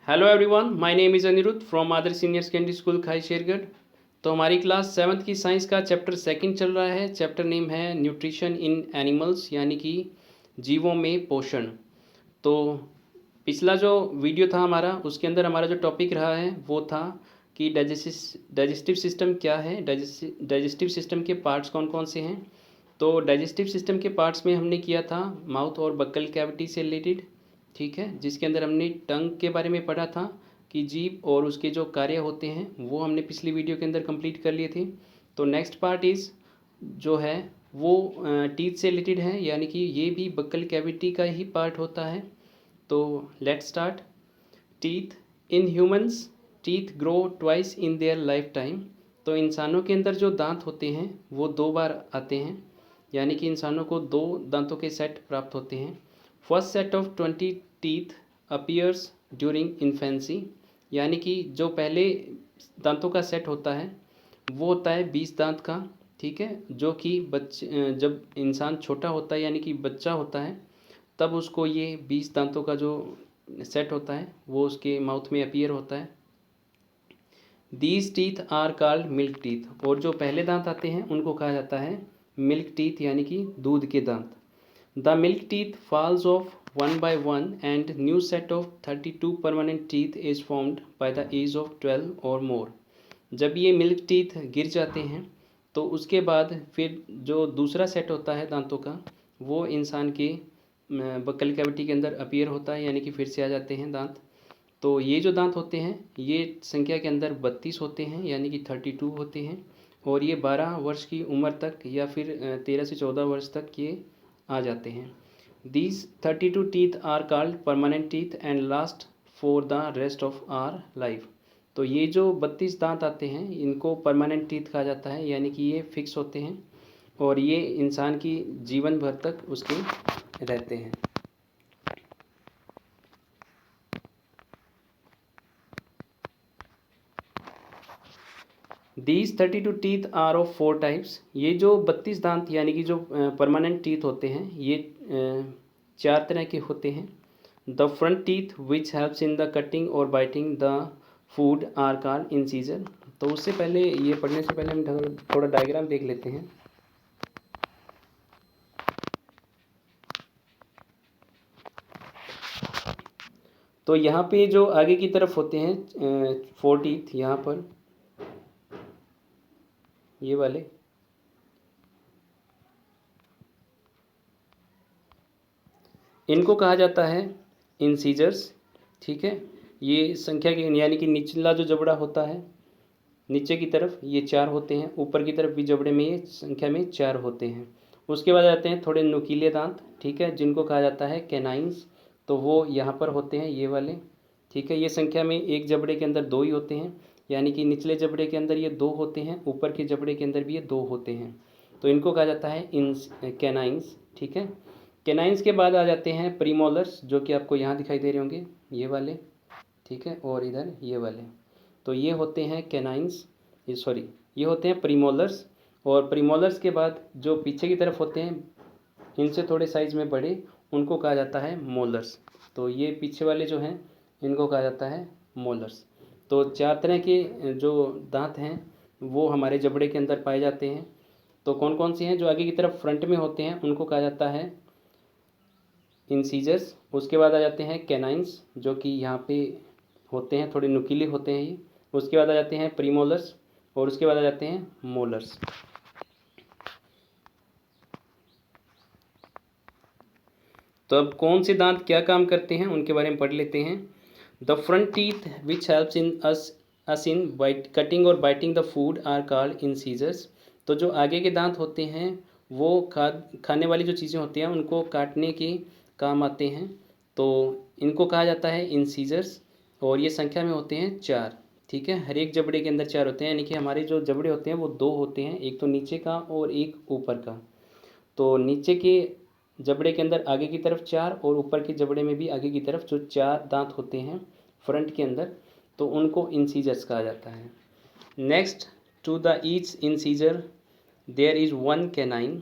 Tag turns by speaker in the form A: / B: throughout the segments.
A: Hello everyone, my name is Aniruddh from Adarsh senior secondary school Khai Shergarh. तो हमारी class 7th की science का चैप्टर सेकंड चल रहा है। चैप्टर नेम है न्यूट्रिशन इन एनिमल्स, यानी कि जीवों में पोषण। तो पिछला जो वीडियो था हमारा, उसके अंदर हमारा जो टॉपिक रहा है वो था कि डाइजेस्टिव सिस्टम क्या है, डाइजेस्टिव सिस्टम के पार्ट्स कौन कौन से हैं। तो डाइजेस्टिव सिस्टम के पार्ट्स में हमने किया था माउथ और बक्कल कैविटी से रिलेटेड, ठीक है, जिसके अंदर हमने टंग के बारे में पढ़ा था कि जीभ और उसके जो कार्य होते हैं वो हमने पिछली वीडियो के अंदर कंप्लीट कर लिए थे। तो नेक्स्ट पार्ट इज़ जो है वो टीथ से रिलेटेड है, यानी कि ये भी बक्कल कैविटी का ही पार्ट होता है। तो let's start. Teeth in humans, teeth grow twice in their life time. तो इंसानों के अंदर जो दांत होते हैं वो 2 बार आते हैं, यानी कि इंसानों को 2 दांतों के सेट प्राप्त होते हैं। First set of 20 teeth appears during infancy, यानी कि जो पहले दांतों का सेट होता है वो होता है 20 दांत का, ठीक है, जो कि बच्चे जब इंसान छोटा होता है यानी कि बच्चा होता है तब उसको ये 20 दांतों का जो सेट होता है वो उसके माउथ में अपीयर होता है। These teeth are called milk teeth, और जो पहले दांत आते हैं उनको कहा जाता है मिल्क टीथ, यानी कि दूध के दांत। The milk teeth falls off one by one and new set of 32 permanent teeth is formed by the age of 12 or more। जब ये मिल्क टीथ गिर जाते हैं तो उसके बाद फिर जो दूसरा सेट होता है दांतों का वो इंसान के बक्कल कैविटी के अंदर अपीयर होता है, यानी कि फिर से आ जाते हैं दांत। तो ये जो दांत होते हैं ये संख्या के अंदर 32 होते हैं, यानी कि 32 होते हैं, और ये 12 वर्ष की उम्र तक या फिर 13 से 14 वर्ष तक ये आ जाते हैं। These 32 teeth are called permanent teeth and last for the rest of our life। तो ये जो 32 दांत आते हैं इनको परमानेंट टीथ कहा जाता है, यानी कि ये फिक्स होते हैं और ये इंसान की जीवन भर तक उसके रहते हैं। These 32 teeth are of 4 types। ये जो 32 दांत यानी कि जो परमानेंट टीथ होते हैं ये 4 तरह के होते हैं। The front teeth which helps in the cutting और biting the food are called incisor. तो उससे पहले ये पढ़ने से पहले हम थोड़ा डायग्राम देख लेते हैं। तो यहाँ पे जो आगे की तरफ होते हैं 4 टीथ, यहाँ पर ये वाले, इनको कहा जाता है इंसीजर्स, ठीक है। ये संख्या के यानी कि निचला जो जबड़ा होता है नीचे की तरफ ये 4 होते हैं, ऊपर की तरफ भी जबड़े में ये संख्या में 4 होते हैं। उसके बाद आते हैं थोड़े नुकीले दांत, ठीक है, जिनको कहा जाता है कैनाइंस। तो वो यहाँ पर होते हैं ये वाले, ठीक है। ये संख्या में एक जबड़े के अंदर 2 ही होते हैं, यानी कि निचले जबड़े के अंदर ये 2 होते हैं, ऊपर के जबड़े के अंदर भी ये 2 होते हैं। तो इनको कहा जाता है कैनाइंस, ठीक है। कैनाइंस के बाद आ जाते हैं प्रीमोलर्स, जो कि आपको यहाँ दिखाई दे रहे होंगे ये वाले, ठीक है, और इधर ये वाले। तो ये होते हैं कैनाइंस, ये होते हैं प्रीमोलर्स। और प्रीमोलर्स के बाद जो पीछे की तरफ होते हैं इनसे थोड़े साइज़ में बड़े, उनको कहा जाता है मोलर्स। तो ये पीछे वाले जो हैं इनको कहा जाता है मोलर्स। तो 4 तरह के जो दांत हैं वो हमारे जबड़े के अंदर पाए जाते हैं। तो कौन कौन से हैं? जो आगे की तरफ फ्रंट में होते हैं उनको कहा जाता है इंसीजर्स। उसके बाद आ जाते हैं कैनाइंस, जो कि यहाँ पे होते हैं, थोड़े नुकीले होते हैं ये। उसके बाद आ जाते हैं प्रीमोलर्स, और उसके बाद आ जाते हैं मोलर्स। तो अब कौन से दांत क्या काम करते हैं उनके बारे में पढ़ लेते हैं। The front teeth which helps in us in cutting और biting the food are called incisors. तो जो आगे के दांत होते हैं वो खाने वाली जो चीज़ें होती हैं उनको काटने के काम आते हैं, तो इनको कहा जाता है इंसीजर्स। और ये संख्या में होते हैं 4, ठीक है। हर एक जबड़े के अंदर 4 होते हैं, यानी कि हमारे जो जबड़े होते हैं वो 2 होते हैं, एक तो नीचे का और एक ऊपर का। तो नीचे के जबड़े के अंदर आगे की तरफ 4 और ऊपर के जबड़े में भी आगे की तरफ जो 4 दांत होते हैं फ्रंट के अंदर, तो उनको इंसीजर्स कहा जाता है। Next, to the each incisor there is 1 canine,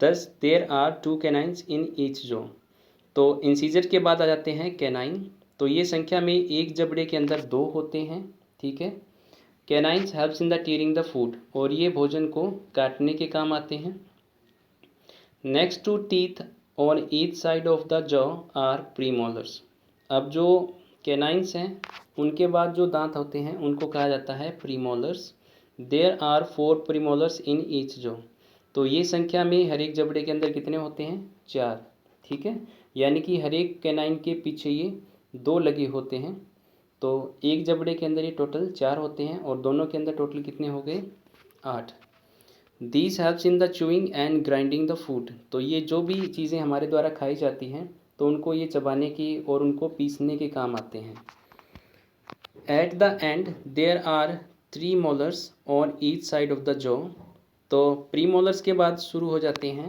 A: thus there are 2 canines in each jaw. तो इंसीजर के बाद आ जाते हैं कैनाइन। तो ये संख्या में एक जबड़े के अंदर 2 होते हैं, ठीक है। Canines helps in the tearing the food, और ये भोजन को काटने के काम आते हैं। Next two teeth on each side of the jaw are premolars. अब जो कैनाइन्स हैं उनके बाद जो दांत होते हैं उनको कहा जाता है premolars. There are 4 premolars in each jaw. तो ये संख्या में हर एक जबड़े के अंदर कितने होते हैं? 4, ठीक है। यानी कि हर एक कैनाइन के पीछे ये 2 लगे होते हैं। तो एक जबड़े के अंदर ये टोटल 4 होते हैं और दोनों के अंदर टोटल कितने हो गए? 8। These helps in the chewing and grinding the food. तो ये जो भी चीज़ें हमारे द्वारा खाई जाती हैं तो उनको ये चबाने की और उनको पीसने के काम आते हैं। At the end there are 3 molars on each side of the jaw. तो प्री मोलर्स के बाद शुरू हो जाते हैं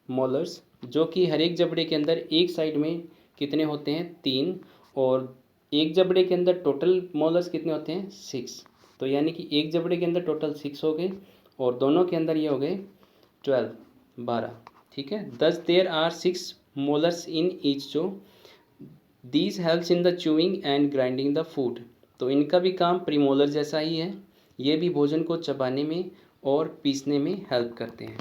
A: मोलर्स, जो कि हर एक जबड़े के अंदर एक साइड में कितने होते हैं? 3, और एक जबड़े के अंदर टोटल मोलर्स कितने होते हैं? 6। तो यानी कि एक जबड़े के अंदर टोटल 6 हो गए और दोनों के अंदर ये हो गए 12, ठीक है। Thus there are 6 molars in each jaw. These helps in the chewing and grinding the food. तो इनका भी काम प्रीमोलर जैसा ही है, ये भी भोजन को चबाने में और पीसने में हेल्प करते हैं।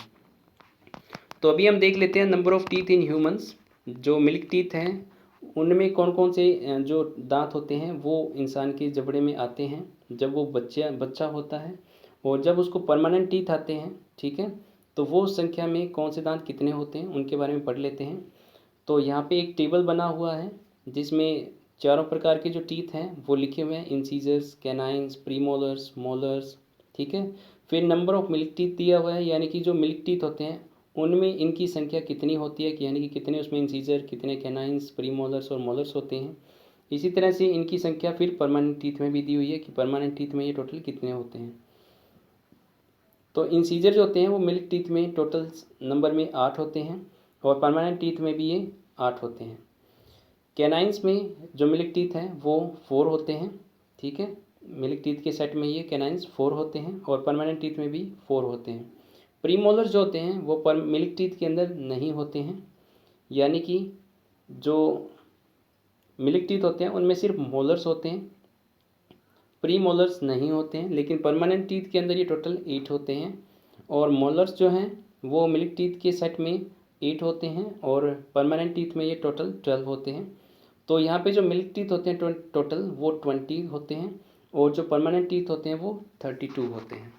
A: तो अभी हम देख लेते हैं number of teeth in humans. जो मिल्क टीथ हैं उनमें कौन कौन से जो दांत होते हैं वो इंसान के जबड़े में आते हैं जब वो बच्चा होता है, और जब उसको परमानेंट टीथ आते हैं, ठीक है, तो वो संख्या में कौन से दांत कितने होते हैं उनके बारे में पढ़ लेते हैं। तो यहाँ पे एक टेबल बना हुआ है जिसमें चारों प्रकार के जो टीथ हैं वो लिखे हुए हैं, इंसीजर्स, कैनाइन्स, प्रीमोलर्स, मोलर्स, ठीक है। फिर नंबर ऑफ मिल्क टीथ दिया हुआ है, यानी कि जो मिल्क टीथ होते हैं उनमें इनकी संख्या कितनी होती है, कि यानी कि कितने उसमें इंसीजर, कितने कैनाइन्स, प्रीमोलर्स और मोलर्स होते हैं। इसी तरह से इनकी संख्या फिर परमानेंट टीथ में भी दी हुई है कि परमानेंट टीथ में ये टोटल कितने होते हैं। तो इंसीजर जो होते हैं वो मिल्क टीथ में टोटल नंबर में 8 होते हैं और परमानेंट टीथ में भी ये 8 होते हैं। कैनाइन्स में जो मिल्क टीथ हैं वो 4 होते हैं, ठीक है। मिल्क टीथ के सेट में ये कैनाइन्स 4 होते हैं और परमानेंट टीथ में भी 4 होते हैं। प्रीमोलर जो होते हैं वो मिल्क टीथ के अंदर नहीं होते हैं, यानी कि जो मिल्क टीथ होते हैं उनमें सिर्फ मोलर्स होते हैं, प्रीमोलर्स नहीं होते हैं। लेकिन परमानेंट टीथ के अंदर ये टोटल 8 होते हैं और मोलर्स जो हैं वो मिल्क टीथ के सेट में 8 होते हैं और परमानेंट टीथ में ये टोटल 12 होते हैं। तो यहाँ पे जो मिल्क टीथ होते हैं टोटल वो 20 होते हैं और जो परमानेंट टीथ होते हैं वो 32 होते हैं।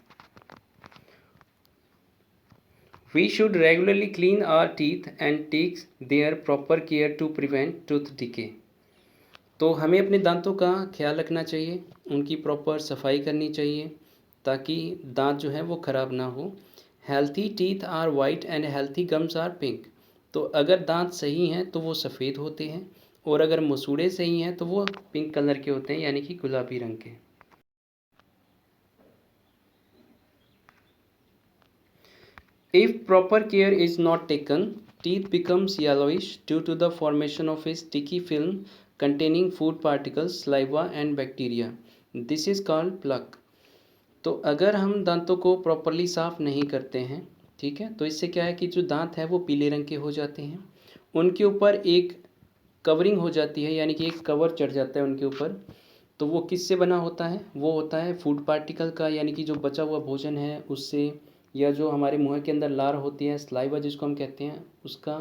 A: We should regularly clean our teeth and take their proper care to prevent tooth decay. तो हमें अपने दांतों का ख्याल रखना चाहिए, उनकी प्रॉपर सफाई करनी चाहिए ताकि दांत जो है वो ख़राब ना हो। Healthy teeth are white and healthy gums are pink. तो अगर दांत सही हैं तो वो सफ़ेद होते हैं और अगर मसूड़े सही हैं तो वो पिंक कलर के होते हैं, यानी कि गुलाबी रंग के। If proper care is not taken, teeth becomes yellowish due to the formation of a sticky film containing food particles, saliva and bacteria. This is called plaque. तो अगर हम दांतों को प्रॉपरली साफ़ नहीं करते हैं, ठीक है, तो इससे क्या है कि जो दांत है वो पीले रंग के हो जाते हैं, उनके ऊपर एक कवरिंग हो जाती है, यानी कि एक कवर चढ़ जाता है उनके ऊपर। तो वो किससे बना होता है? वो होता है फूड पार्टिकल का, यानी कि जो बचा हुआ भोजन है उससे, या जो हमारे मुंह के अंदर लार होती है, स्लाइवा जिसको हम कहते हैं, उसका,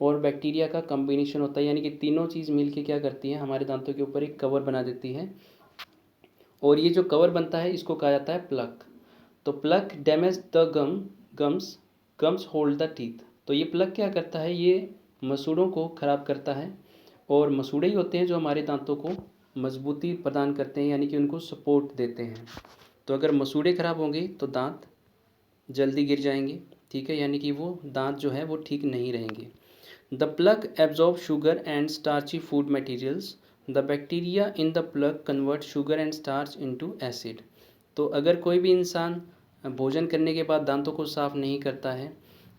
A: और बैक्टीरिया का कम्बिनेशन होता है। यानी कि तीनों चीज़ मिलके क्या करती है, हमारे दांतों के ऊपर एक कवर बना देती है और ये जो कवर बनता है इसको कहा जाता है प्लक। तो plaque damage the gums hold the teeth. तो ये प्लक क्या करता है, ये मसूड़ों को ख़राब करता है और मसूड़े ही होते हैं जो हमारे दांतों को मजबूती प्रदान करते हैं, यानी कि उनको सपोर्ट देते हैं। तो अगर मसूड़े ख़राब होंगे तो दांत जल्दी गिर जाएंगे, ठीक है, यानी कि वो दांत जो है वो ठीक नहीं रहेंगे। The plug absorb sugar and starchy food materials. The bacteria in the plug convert sugar and starch into acid. तो अगर कोई भी इंसान भोजन करने के बाद दांतों को साफ़ नहीं करता है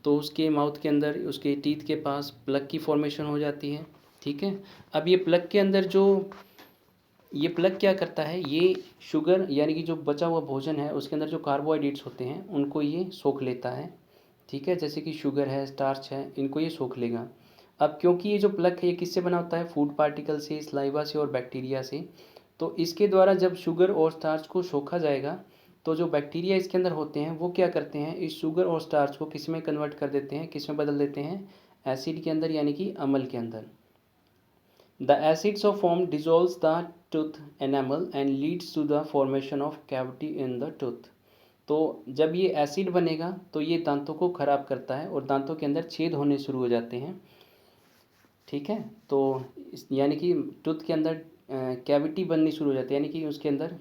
A: तो उसके माउथ के अंदर, उसके टीथ के पास प्लग की फॉर्मेशन हो जाती है, ठीक है। अब ये प्लग के अंदर जो ये प्लग क्या करता है, ये शुगर यानी कि जो बचा हुआ भोजन है उसके अंदर जो कार्बोहाइड्रेट्स होते हैं उनको ये सोख लेता है, ठीक है, जैसे कि शुगर है, स्टार्च है, इनको ये सोख लेगा। अब क्योंकि ये जो प्लक है ये किससे बना होता है, फूड पार्टिकल से, स्लाइवा से और बैक्टीरिया से। तो इसके द्वारा जब शुगर और स्टार्च को सोखा जाएगा तो जो बैक्टीरिया इसके अंदर होते हैं वो क्या करते हैं, इस शुगर और स्टार्च को किस में कन्वर्ट कर देते हैं, किस में बदल देते हैं, एसिड के अंदर यानी कि अम्ल के अंदर। The acids of form dissolves the tooth enamel and leads to the formation of cavity in the tooth. तो जब ये एसिड बनेगा तो ये दांतों को ख़राब करता है और दांतों के अंदर छेद होने शुरू हो जाते हैं। ठीक है, तो यानी कि टूथ के अंदर कैविटी बननी शुरू हो जाती है, यानी कि उसके अंदर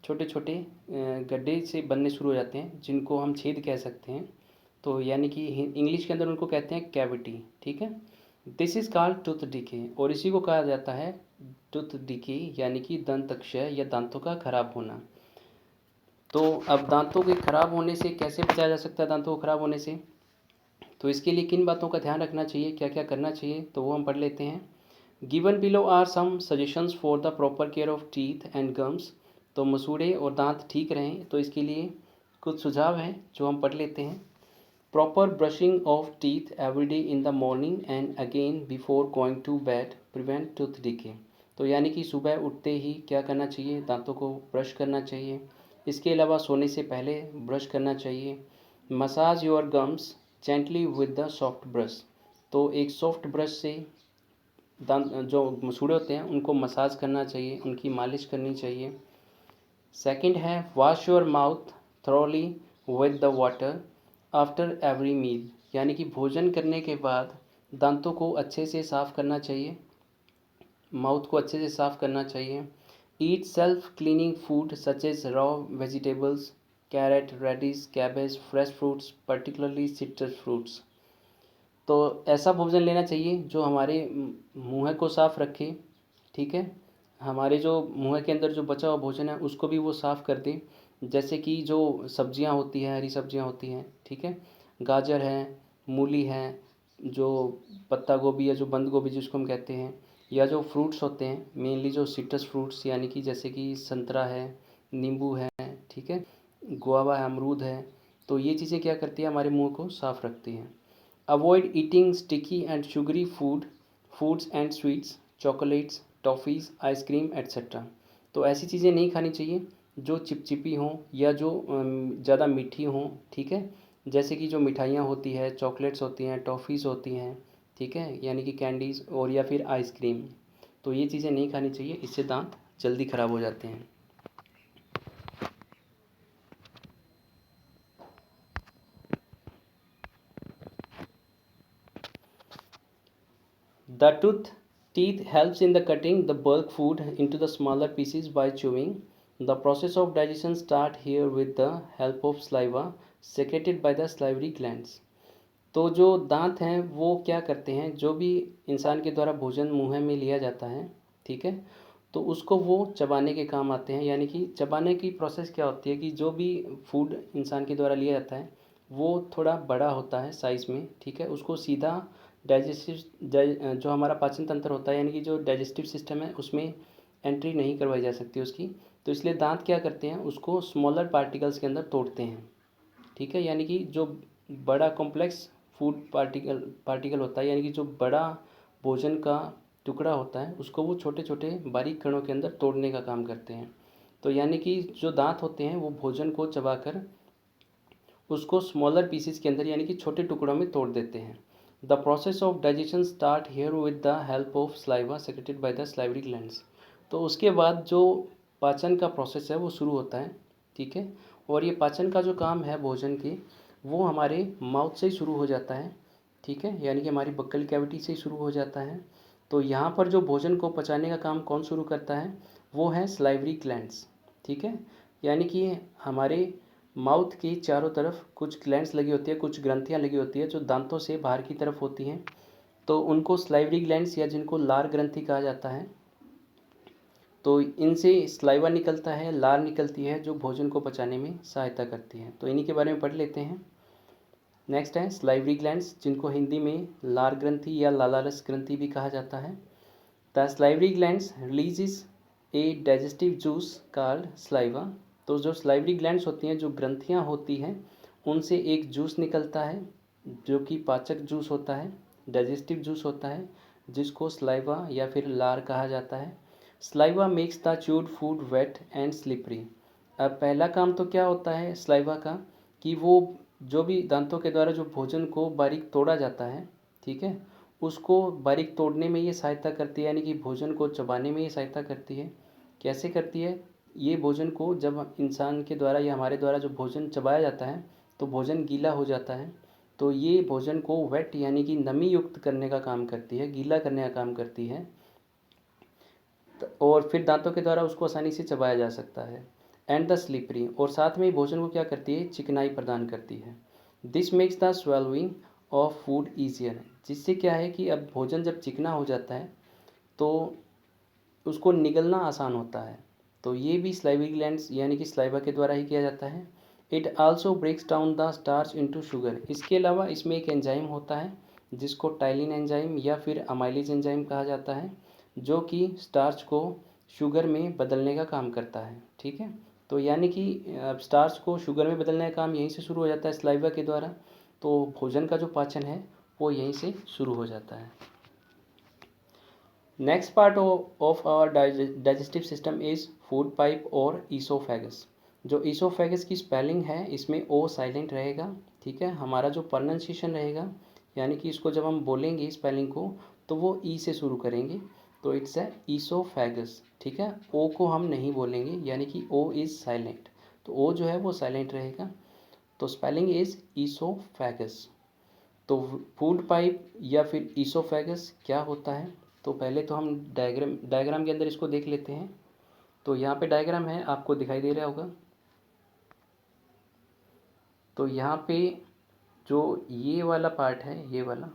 A: छोटे छोटे गड्ढे से बनने शुरू हो जाते हैं जिनको हम छेद कह सकते हैं। तो यानी कि इंग्लिश के अंदर उनको कहते हैं कैविटी। ठीक है, this is called tooth decay, और इसी को कहा जाता है टूथ डिके यानी कि दंत क्षय या दांतों का खराब होना। तो अब दांतों के खराब होने से कैसे बचाया जा सकता है, दांतों को खराब होने से, तो इसके लिए किन बातों का ध्यान रखना चाहिए, क्या क्या करना चाहिए, तो वो हम पढ़ लेते हैं। Given below are some suggestions for the proper care of teeth and gums. तो मसूड़े और दांत ठीक रहें तो इसके लिए कुछ सुझाव हैं जो हम पढ़ लेते हैं। Proper brushing of teeth every day in the morning and again before going to bed prevent tooth decay. तो यानी कि सुबह उठते ही क्या करना चाहिए, दांतों को ब्रश करना चाहिए। इसके अलावा सोने से पहले ब्रश करना चाहिए। Massage your gums gently with the soft brush. तो एक सॉफ्ट ब्रश से दांत जो मसूड़े होते हैं उनको मसाज करना चाहिए, उनकी मालिश करनी चाहिए। सेकंड है wash your mouth thoroughly with the water after every meal. यानी कि भोजन करने के बाद दांतों को अच्छे से साफ़ करना चाहिए, माउथ को अच्छे से साफ़ करना चाहिए। Eat self cleaning food such as raw vegetables, carrot, radish, cabbage, fresh fruits, particularly citrus fruits. तो ऐसा भोजन लेना चाहिए जो हमारे मुँह को साफ़ रखे। ठीक है, हमारे जो मुँह के अंदर जो बचा हुआ भोजन है उसको भी वो साफ़ कर दे। जैसे कि जो सब्जियां होती हैं, हरी सब्जियां होती हैं, ठीक है, गाजर है, मूली है, जो पत्ता गोभी या जो बंद गोभी जिसको हम कहते हैं, या जो फ्रूट्स होते हैं मेनली जो सिट्रस फ्रूट्स यानी कि जैसे कि संतरा है, नींबू है, ठीक है, गुआवा है, अमरूद है। तो ये चीज़ें क्या करती है, हमारे मुँह को साफ़ रखती हैं। Avoid eating sticky and sugary foods and sweets, chocolates, toffees, ice cream etcetera. तो ऐसी चीज़ें नहीं खानी चाहिए जो चिपचिपी हों या जो ज़्यादा मीठी हों। ठीक है, जैसे कि जो मिठाइयाँ होती है, चॉकलेट्स होती हैं, टॉफ़ीज़ होती हैं, ठीक है, यानी कि कैंडीज़, और या फिर आइसक्रीम। तो ये चीज़ें नहीं खानी चाहिए, इससे दांत जल्दी ख़राब हो जाते हैं। The tooth teeth helps in the cutting the bulk food into the smaller pieces by chewing. The process of digestion start here with the help of saliva secreted by the salivary glands. तो जो दांत हैं वो क्या करते हैं, जो भी इंसान के द्वारा भोजन मुंह में लिया जाता है, ठीक है, तो उसको वो चबाने के काम आते हैं। यानी कि चबाने की प्रोसेस क्या होती है कि जो भी फूड इंसान के द्वारा लिया जाता है वो थोड़ा बड़ा होता है साइज़ में, ठीक है, उसको सीधा जो हमारा पाचन तंत्र होता है यानी कि जो डाइजेस्टिव सिस्टम है उसमें एंट्री नहीं करवाई जा सकती उसकी। तो इसलिए दांत क्या करते हैं, उसको स्मॉलर पार्टिकल्स के अंदर तोड़ते हैं। ठीक है, यानी कि जो बड़ा कॉम्प्लेक्स फूड पार्टिकल होता है यानी कि जो बड़ा भोजन का टुकड़ा होता है उसको वो छोटे छोटे बारीक कणों के अंदर तोड़ने का काम करते हैं। तो यानी कि जो दांत होते हैं वो भोजन को चबाकर उसको स्मॉलर पीसेस के अंदर यानी कि छोटे टुकड़ों में तोड़ देते हैं। The process of digestion start here with the help of saliva secreted by the salivary glands. तो उसके बाद जो पाचन का प्रोसेस है वो शुरू होता है। ठीक है, और ये पाचन का जो काम है भोजन की वो हमारे माउथ से ही शुरू हो जाता है। ठीक है, यानी कि हमारी बक्कल कैविटी से ही शुरू हो जाता है। तो यहाँ पर जो भोजन को पचाने का काम कौन शुरू करता है, वो है स्लाइवरी ग्लैंड्स। ठीक है, यानी कि हमारे माउथ की चारों तरफ कुछ ग्लैंड्स लगी होती है, कुछ ग्रंथियाँ लगी होती है जो दांतों से बाहर की तरफ होती हैं। तो उनको स्लाइवरी ग्लैंड्स या जिनको लार ग्रंथि कहा जाता है। तो इनसे स्लाइवा निकलता है, लार निकलती है जो भोजन को पचाने में सहायता करती है। तो इन्हीं के बारे में पढ़ लेते हैं। नेक्स्ट है स्लाइवरी ग्लैंड्स, जिनको हिंदी में लार ग्रंथि या लालारस ग्रंथि भी कहा जाता है। The salivary glands releases A digestive juice called saliva. तो जो स्लाइवरी ग्लैंड्स होती हैं, जो ग्रंथियां होती हैं, उनसे एक जूस निकलता है जो कि पाचक जूस होता है। डाइजेस्टिव जूस होता है जिसको स्लाइवा या फिर लार कहा जाता है। Saliva makes the chewed food wet and slippery. अब पहला काम तो क्या होता है स्लाइवा का कि वो जो भी दांतों के द्वारा जो भोजन को बारीक तोड़ा जाता है, ठीक है, उसको बारीक तोड़ने में ये सहायता करती है, यानी कि भोजन को चबाने में ये सहायता करती है। कैसे करती है? ये भोजन को जब इंसान के द्वारा या हमारे द्वारा जो भोजन चबाया जाता है तो भोजन गीला हो जाता है, तो ये भोजन को वेट यानी कि नमी युक्त करने का काम करती है, गीला करने का काम करती है, और फिर दांतों के द्वारा उसको आसानी से चबाया जा सकता है। एंड द स्लिपरी, और साथ में भोजन को क्या करती है? चिकनाई प्रदान करती है। This makes the स्वेलविंग of food easier, जिससे क्या है कि अब भोजन जब चिकना हो जाता है तो उसको निगलना आसान होता है। तो ये भी स्लाइवी ग्लैंड्स यानी कि स्लाइवा के द्वारा ही किया जाता है। It also breaks down the starch into sugar. इसके अलावा इसमें एक एंजाइम होता है जिसको टाइलिन एंजाइम या फिर अमाइलेज एंजाइम कहा जाता है, जो कि स्टार्च को शुगर में बदलने का काम करता है, ठीक है। तो यानी कि स्टार्च को शुगर में बदलने का काम यहीं से शुरू हो जाता है स्लाइवा के द्वारा। तो भोजन का जो पाचन है वो यहीं से शुरू हो जाता है। Next part of our digestive system is food pipe और ईसोफेगस। जो ईसोफेगस की स्पेलिंग है इसमें ओ साइलेंट रहेगा, ठीक है। हमारा जो प्रोनाउंसिएशन रहेगा यानी कि इसको जब हम बोलेंगे स्पेलिंग को तो वो ई से शुरू करेंगे, तो इट्स ए ईसोफेगस, ठीक है। ओ को हम नहीं बोलेंगे यानी कि ओ इज़ साइलेंट, तो ओ जो है वो साइलेंट रहेगा, तो स्पेलिंग इज़ ईसोफेगस। तो फूड पाइप या फिर ईसोफेगस क्या होता है? तो पहले तो हम डायग्राम के अंदर इसको देख लेते हैं। तो यहाँ पे डायग्राम है, आपको दिखाई दे रहा होगा। तो यहाँ पे जो ये वाला पार्ट है, ये वाला,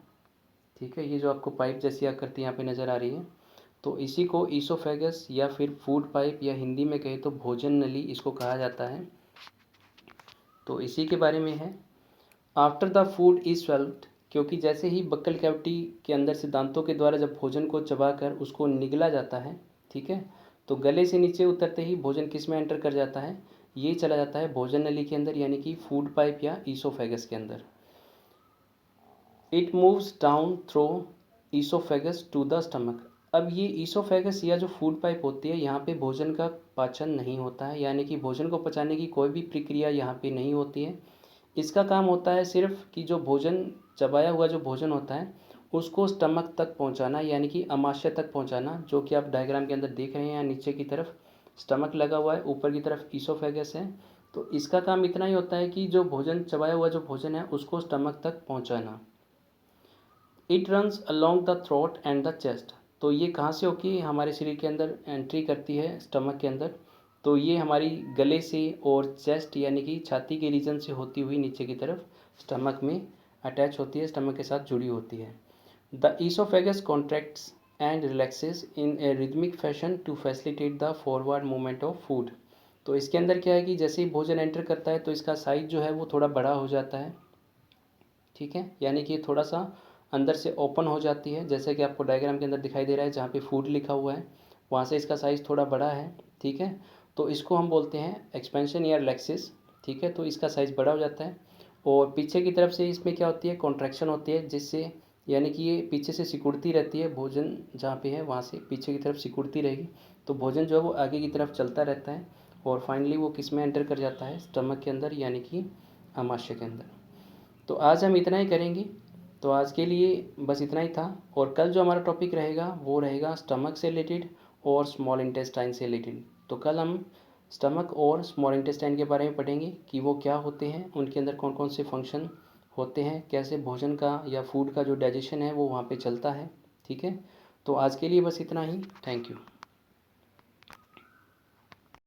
A: ठीक है, ये जो आपको पाइप जैसी आकृति यहाँ पे नज़र आ रही है, तो इसी को ईसोफेगस या फिर फूड पाइप या हिंदी में कहे तो भोजन नली इसको कहा जाता है। तो इसी के बारे में है। आफ्टर द फूड इज स्वेल्व्ड, क्योंकि जैसे ही बक्कल कैविटी के अंदर से दांतों के द्वारा जब भोजन को चबाकर उसको निगला जाता है, ठीक है, तो गले से नीचे उतरते ही भोजन किस में एंटर कर जाता है? ये चला जाता है भोजन नली के अंदर यानी कि फूड पाइप या ईसोफेगस के अंदर। It moves down through oesophagus to the stomach. अब ये ईसोफेगस या जो फूड पाइप होती है यहाँ पे भोजन का पाचन नहीं होता है, यानी कि भोजन को पचाने की कोई भी प्रक्रिया यहाँ पे नहीं होती है। इसका काम होता है सिर्फ कि जो भोजन चबाया हुआ जो भोजन होता है उसको स्टमक तक पहुंचाना, यानी कि अमाशय तक पहुंचाना, जो कि आप डायग्राम के अंदर देख रहे हैं। यहाँ नीचे की तरफ स्टमक लगा हुआ है, ऊपर की तरफ ईसोफेगस है। तो इसका काम इतना ही होता है कि जो भोजन चबाया हुआ जो भोजन है उसको स्टमक तक पहुंचाना। It runs along the throat and the chest. तो ये कहाँ से होके हमारे शरीर के अंदर एंट्री करती है? स्टमक के अंदर। तो ये हमारी गले से और चेस्ट यानी कि छाती के रीजन से होती हुई नीचे की तरफ स्टमक में अटैच होती है, स्टमक के साथ जुड़ी होती है। The oesophagus contracts and relaxes in a rhythmic fashion to facilitate the forward movement of food. तो इसके अंदर क्या है कि जैसे ही भोजन एंटर करता है तो इसका साइज जो है वो थोड़ा बड़ा हो जाता है, ठीक है, यानी कि थोड़ा सा अंदर से ओपन हो जाती है, जैसे कि आपको डायग्राम के अंदर दिखाई दे रहा है जहाँ पे फूड लिखा हुआ है वहाँ से इसका साइज़ थोड़ा बड़ा है, ठीक है। तो इसको हम बोलते हैं एक्सपेंशन या रिलैक्सिस, ठीक है। तो इसका साइज़ बड़ा हो जाता है और पीछे की तरफ से इसमें क्या होती है? कॉन्ट्रैक्शन होती है, जिससे यानी कि ये पीछे से सिकुड़ती रहती है, भोजन जहाँ पे है वहाँ से पीछे की तरफ सिकुड़ती रहेगी, तो भोजन जो है वो आगे की तरफ चलता रहता है और फाइनली वो किस में एंटर कर जाता है? स्टमक के अंदर यानी कि अमाशय के अंदर। तो आज हम इतना ही करेंगे। तो आज के लिए बस इतना ही था, और कल जो हमारा टॉपिक रहेगा वो रहेगा स्टमक से रिलेटेड और स्मॉल इंटेस्टाइन से रिलेटेड। तो कल हम स्टमक और स्मॉल इंटेस्टाइन के बारे में पढ़ेंगे कि वो क्या होते हैं, उनके अंदर कौन कौन से फंक्शन होते हैं, कैसे भोजन का या फूड का जो डाइजेशन है वो वहाँ पे चलता है, ठीक है। तो आज के लिए बस इतना ही। Thank you.